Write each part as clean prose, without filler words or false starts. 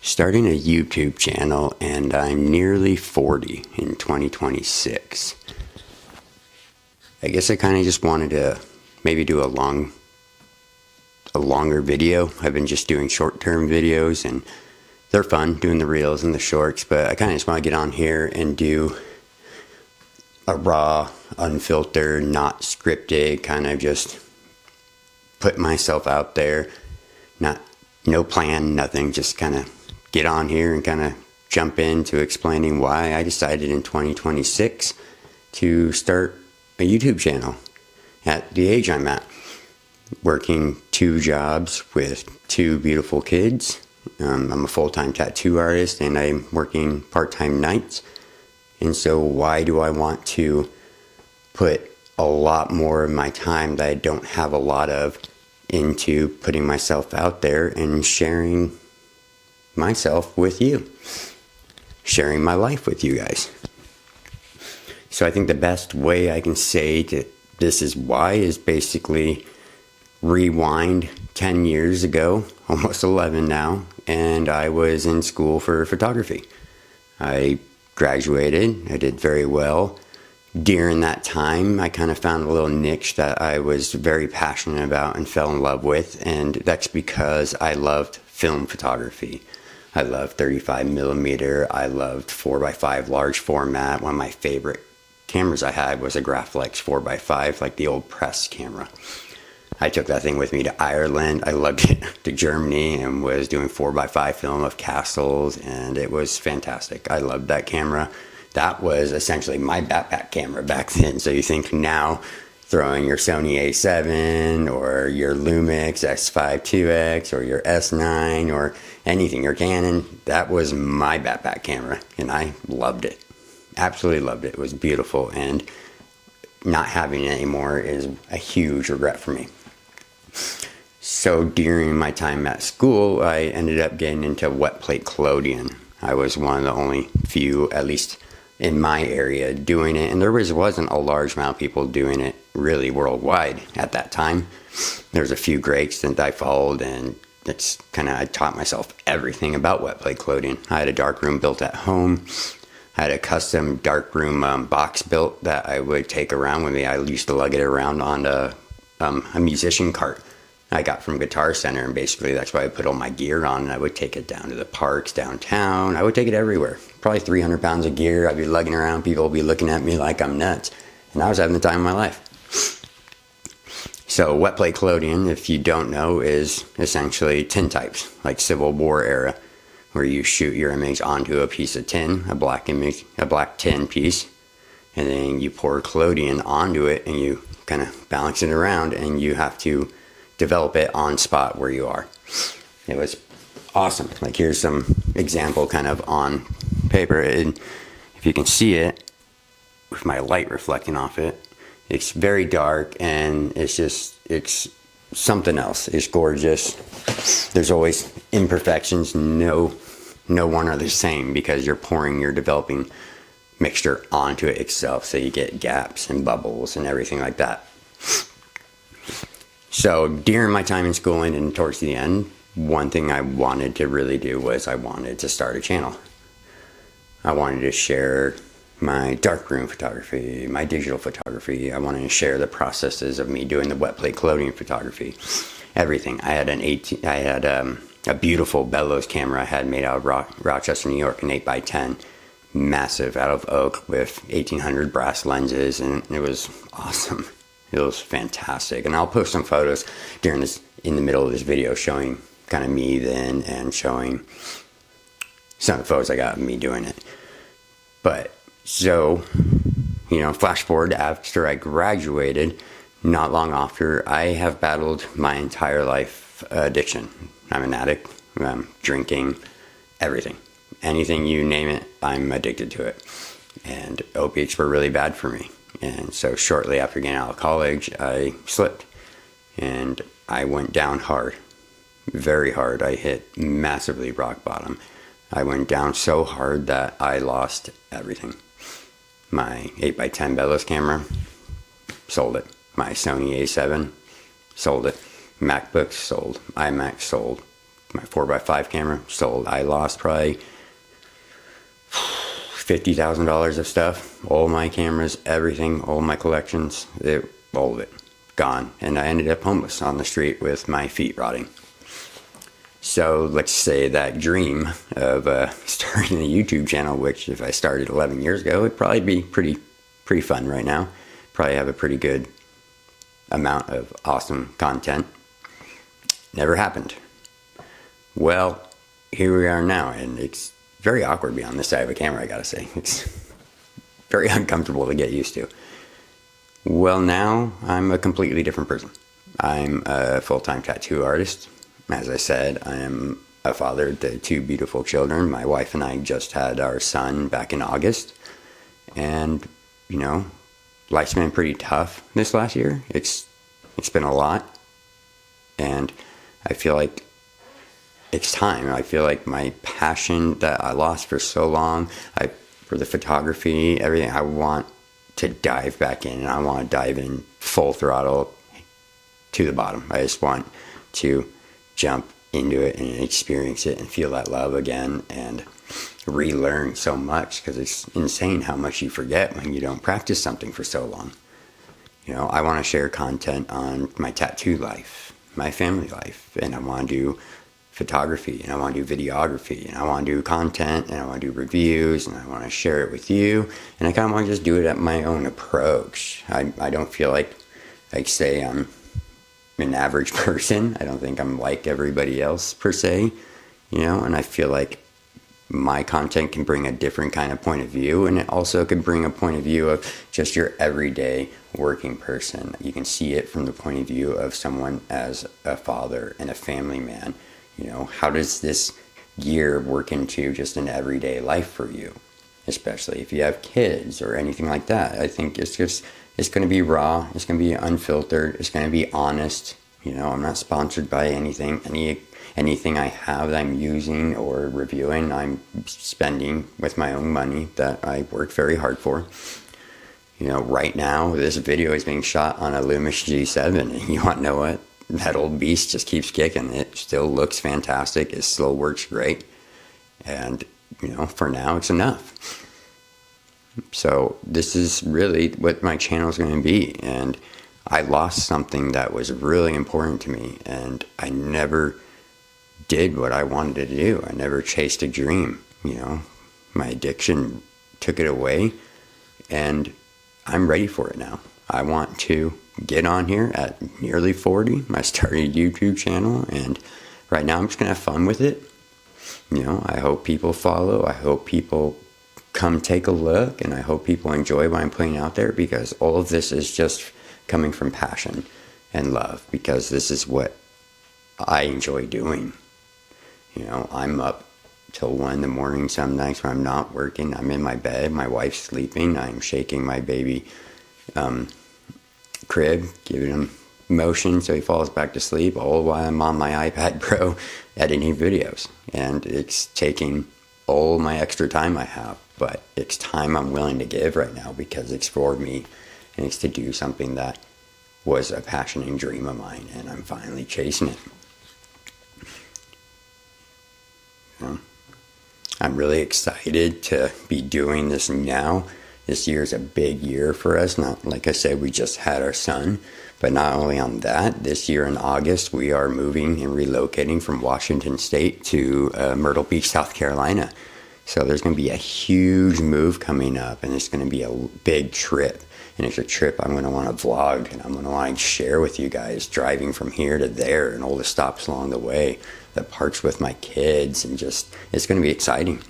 starting a YouTube channel, and I'm nearly 40 in 2026. I guess I kind of just wanted to maybe do a longer video. I've been just doing short-term videos, and they're fun, doing the reels and the shorts, but I kind of just want to get on here and do a raw, unfiltered, not scripted, kind of just put myself out there. No plan, nothing, just kind of get on here and kind of jump into explaining why I decided in 2026 to start a YouTube channel at the age I'm at. Working 2 jobs with 2 beautiful kids. I'm a full-time tattoo artist, and I'm working part-time nights. And so why do I want to put a lot more of my time that I don't have a lot of into putting myself out there and sharing myself with you, sharing my life with you guys? So I think the best way I can say that this is why is basically rewind 10 years ago, almost 11 now, and I was in school for photography. I graduated, I did very well. During that time, I kind of found a little niche that I was very passionate about and fell in love with, and that's because I loved film photography. I loved 35 millimeter, I loved 4x5 large format. One of my favorite cameras I had was a Graflex 4x5, like the old press camera. I took that thing with me to Ireland. I lugged it to Germany and was doing 4x5 film of castles, and it was fantastic. I loved that camera. That was essentially my backpack camera back then. So you think now throwing your Sony A7 or your Lumix X5 2X or your S9 or anything, your Canon, that was my backpack camera, and I loved it. Absolutely loved it. It was beautiful, and not having it anymore is a huge regret for me. So during my time at school, I ended up getting into wet plate collodion. I was one of the only few, at least in my area, doing it, and there wasn't a large amount of people doing it really worldwide at that time. There's a few greats that I followed, and it's kind of, I taught myself everything about wet plate collodion. I had a darkroom built at home. I had a custom darkroom box built that I would take around with me. I used to lug it around on a musician cart I got from Guitar Center, and basically that's why I put all my gear on, and I would take it down to the parks downtown. I would take it everywhere. Probably 300 pounds of gear. I'd be lugging around. People would be looking at me like I'm nuts, and I was having the time of my life. So wet plate collodion, if you don't know, is essentially tin types, like Civil War era, where you shoot your image onto a piece of tin, a black tin piece, and then you pour collodion onto it, and you kind of balance it around, and you have to develop it on spot where you are. It was awesome. Like, here's some example kind of on paper, and if you can see it with my light reflecting off it, it's very dark, and it's something else. It's gorgeous. There's always imperfections. No one are the same, because you're developing mixture onto it itself, so you get gaps and bubbles and everything like that. So during my time in school and towards the end, one thing I wanted to really do was I wanted to start a channel. I wanted to share my darkroom photography, my digital photography. I wanted to share the processes of me doing the wet plate collodion photography, everything. I had a beautiful bellows camera I had made out of Rochester, New York, an 8x10, massive, out of oak with 1800 brass lenses, and it was awesome. It was fantastic, and I'll post some photos in the middle of this video showing kind of me then, and showing some of the photos I got of me doing it. But so, flash forward to after I graduated, not long after, I have battled my entire life addiction. I'm an addict. Drinking, everything, anything you name it, I'm addicted to it, and opiates were really bad for me. And so shortly after getting out of college, I slipped, and I went down hard, very hard. I hit massively rock bottom. I went down so hard that I lost everything. My 8x10 bellows camera, sold it. My Sony A7, sold it. MacBooks sold. iMac sold. my 4x5 camera sold. I lost probably $50,000 of stuff. All my cameras, everything, all my collections, all of it gone. And I ended up homeless on the street with my feet rotting. So let's say that dream of starting a YouTube channel, which if I started 11 years ago, it'd probably be pretty fun right now. Probably have a pretty good amount of awesome content. Never happened. Well, here we are now, and it's very awkward to be on this side of a camera, I gotta say. It's very uncomfortable to get used to. Well, now I'm a completely different person. I'm a full-time tattoo artist. As I said, I am a father to 2 beautiful children. My wife and I just had our son back in August. And, you know, life's been pretty tough this last year. It's been a lot. And I feel like it's time. I feel like my passion that I lost for so long, for the photography, everything, I want to dive back in. And I want to dive in full throttle to the bottom. I just want to jump into it and experience it and feel that love again and relearn so much, because it's insane how much you forget when you don't practice something for so long. You know, I want to share content on my tattoo life, my family life, and I want to do photography, and I want to do videography, and I want to do content, and I want to do reviews, and I want to share it with you, and I kind of want to just do it at my own approach. I don't feel like say I'm an average person. I don't think I'm like everybody else per se, you know, and I feel like my content can bring a different kind of point of view, and it also can bring a point of view of just your everyday working person. You can see it from the point of view of someone as a father and a family man. You know, how does this gear work into just an everyday life for you, especially if you have kids or anything like that? I think it's going to be raw. It's going to be unfiltered. It's going to be honest. You know, I'm not sponsored by anything. Anything I have that I'm using or reviewing, I'm spending with my own money that I worked very hard for. You know, right now, this video is being shot on a Loomis G7, and you want to know what? That old beast just keeps kicking. It still looks fantastic. It still works great. And, you know, for now, it's enough. So this is really what my channel is going to be. And I lost something that was really important to me, and I never did what I wanted to do. I never chased a dream. You know, my addiction took it away, and I'm ready for it now. I want to get on here at nearly 40. I started a YouTube channel, and right now I'm just gonna have fun with it. You know, I hope people follow. I hope people come take a look, and I hope people enjoy what I'm putting out there, because all of this is just coming from passion and love, because this is what I enjoy doing. You know, I'm up till 1 in the morning some nights when I'm not working. I'm in my bed, my wife's sleeping, I'm shaking my baby crib, giving him motion so he falls back to sleep, all while I'm on my iPad Pro editing videos. And it's taking all my extra time I have, but it's time I'm willing to give right now, because it's for me, and it's to do something that was a passion and dream of mine, and I'm finally chasing it. You know, I'm really excited to be doing this now. This year is a big year for us. Not, like I said, we just had our son, but not only on that, this year in August, we are moving and relocating from Washington State to Myrtle Beach, South Carolina. So there's going to be a huge move coming up, and it's going to be a big trip. And it's a trip I'm going to want to vlog, and I'm going to want to share with you guys, driving from here to there and all the stops along the way, the parks with my kids, and just, it's going to be exciting.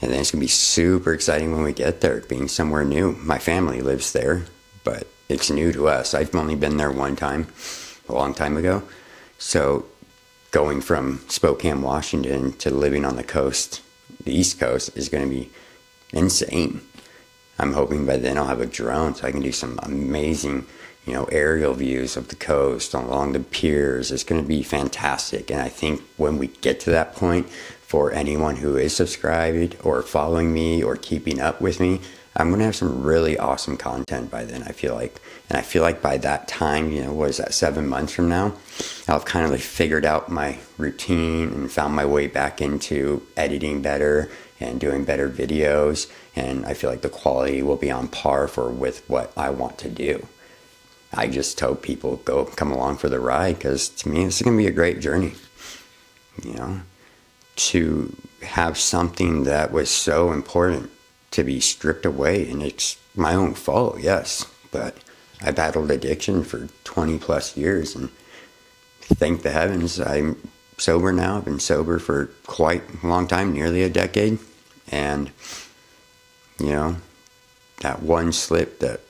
And then it's going to be super exciting when we get there, being somewhere new. My family lives there, but it's new to us. I've only been there one time, a long time ago. So going from Spokane, Washington to living on the coast, the East Coast, is going to be insane. I'm hoping by then I'll have a drone so I can do some amazing, you know, aerial views of the coast along the piers. It's going to be fantastic. And I think when we get to that point, for anyone who is subscribed or following me or keeping up with me, I'm going to have some really awesome content by then, I feel like. And I feel like by that time, what is that, 7 months from now, I'll have kind of like figured out my routine and found my way back into editing better and doing better videos. And I feel like the quality will be on par with what I want to do. I just hope people come along for the ride, because to me, this is going to be a great journey. To have something that was so important to be stripped away, and it's my own fault, yes, but I battled addiction for 20 plus years, and thank the heavens I'm sober now. I've been sober for quite a long time, nearly a decade, and that one slip that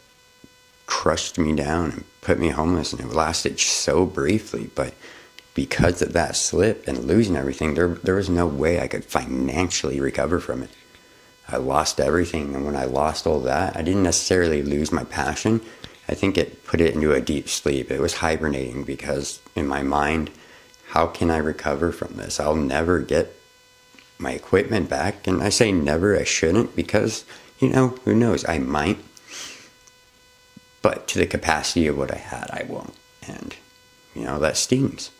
crushed me down and put me homeless, and it lasted so briefly, but because of that slip and losing everything, there was no way I could financially recover from it. I lost everything, and when I lost all that, I didn't necessarily lose my passion. I think it put it into a deep sleep. It was hibernating, because in my mind, how can I recover from this? I'll never get my equipment back, and I say never, I shouldn't, because, who knows, I might. But to the capacity of what I had, I won't, and, that stings.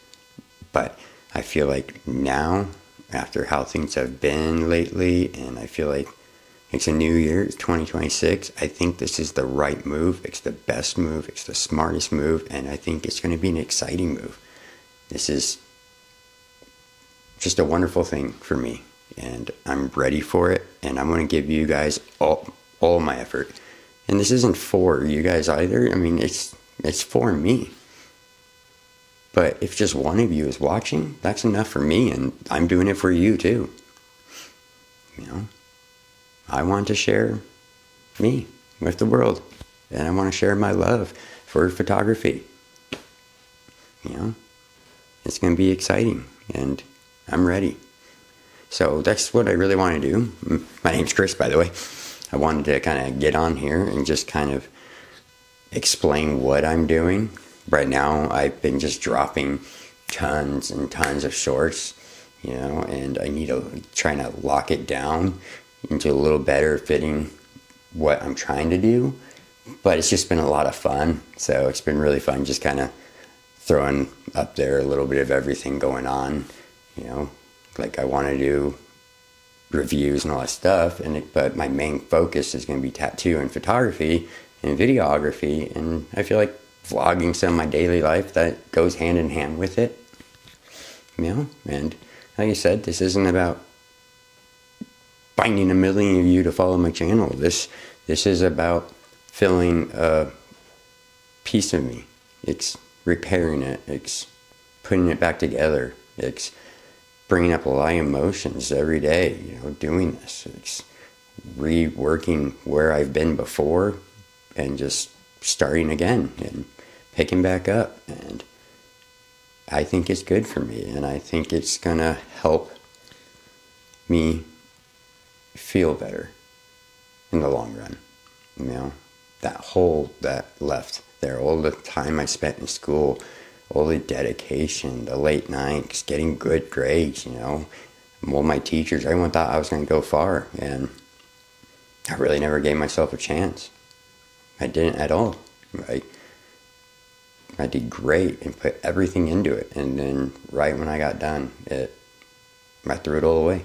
But I feel like now, after how things have been lately, and I feel like it's a new year, it's 2026, I think this is the right move. It's the best move. It's the smartest move. And I think it's going to be an exciting move. This is just a wonderful thing for me. And I'm ready for it. And I'm going to give you guys all my effort. And this isn't for you guys either. I mean, it's for me. But if just one of you is watching, that's enough for me, and I'm doing it for you too. I want to share me with the world, and I want to share my love for photography. It's going to be exciting, and I'm ready. So that's what I really want to do. My name's Chris, by the way. I wanted to kind of get on here and just kind of explain what I'm doing. Right now, I've been just dropping tons and tons of shorts, and I need to try to lock it down into a little better fitting what I'm trying to do. But it's just been a lot of fun. So it's been really fun just kind of throwing up there a little bit of everything going on, like I want to do reviews and all that stuff. But my main focus is going to be tattoo and photography and videography. And I feel like vlogging some of my daily life that goes hand in hand with it. And like I said, this isn't about finding a million of you to follow my channel. This is about filling a piece of me. It's repairing it. It's putting it back together. It's bringing up a lot of emotions every day, doing this. It's reworking where I've been before and just starting again and picking back up. And I think it's good for me, and I think it's gonna help me feel better in the long run. That hole that left there, all the time I spent in school, all the dedication, the late nights, getting good grades, all my teachers, everyone thought I was going to go far, and I really never gave myself a chance. I didn't at all. I did great and put everything into it, and then right when I got done, I threw it all away.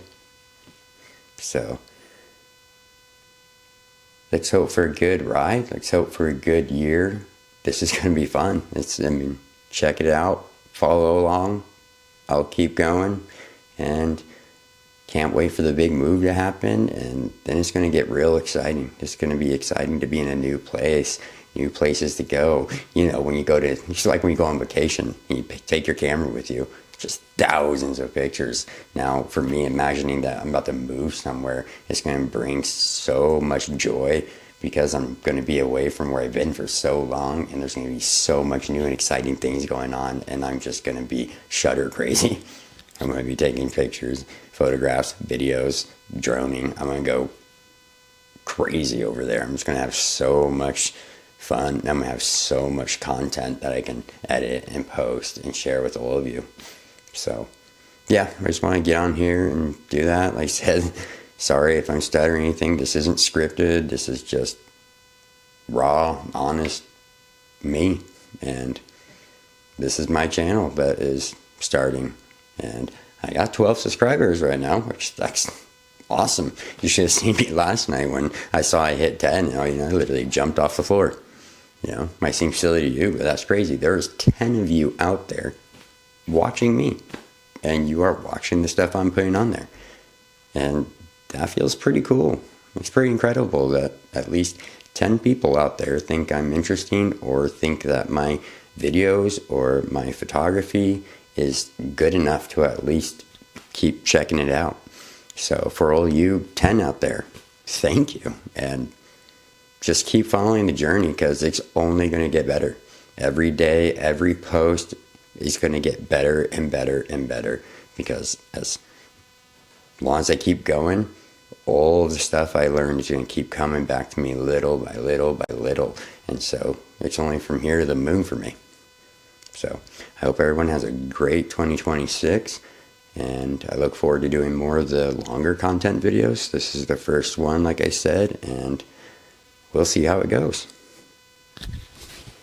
So let's hope for a good ride. Let's hope for a good year. This is going to be fun. Check it out. Follow along. I'll keep going, and can't wait for the big move to happen. And then it's going to get real exciting. It's going to be exciting to be in a new place, new places to go. When you go it's like when you go on vacation, you take your camera with you, just thousands of pictures. Now, for me, imagining that I'm about to move somewhere, it's going to bring so much joy, because I'm going to be away from where I've been for so long, and there's going to be so much new and exciting things going on, and I'm just going to be shutter crazy. I'm going to be taking pictures, photographs, videos, droning. I'm going to go crazy over there. I'm just going to have so much fun. I'm going to have so much content that I can edit and post and share with all of you. So, yeah, I just want to get on here and do that. Like I said, Sorry if I'm stuttering anything. This isn't scripted. This is just raw, honest me. And this is my channel that is starting. And I got 12 subscribers right now, which that's awesome. You should have seen me last night when I saw I hit 10. I literally jumped off the floor. Might seem silly to you, but that's crazy. There's 10 of you out there watching me, and you are watching the stuff I'm putting on there. And that feels pretty cool. It's pretty incredible that at least 10 people out there think I'm interesting, or think that my videos or my photography is good enough to at least keep checking it out. So for all you 10 out there, thank you. And just keep following the journey, because it's only going to get better. Every day, every post is going to get better and better and better, because as long as I keep going, all of the stuff I learned is going to keep coming back to me little by little by little. And so it's only from here to the moon for me. So I hope everyone has a great 2026. And I look forward to doing more of the longer content videos. This is the first one, like I said, and we'll see how it goes.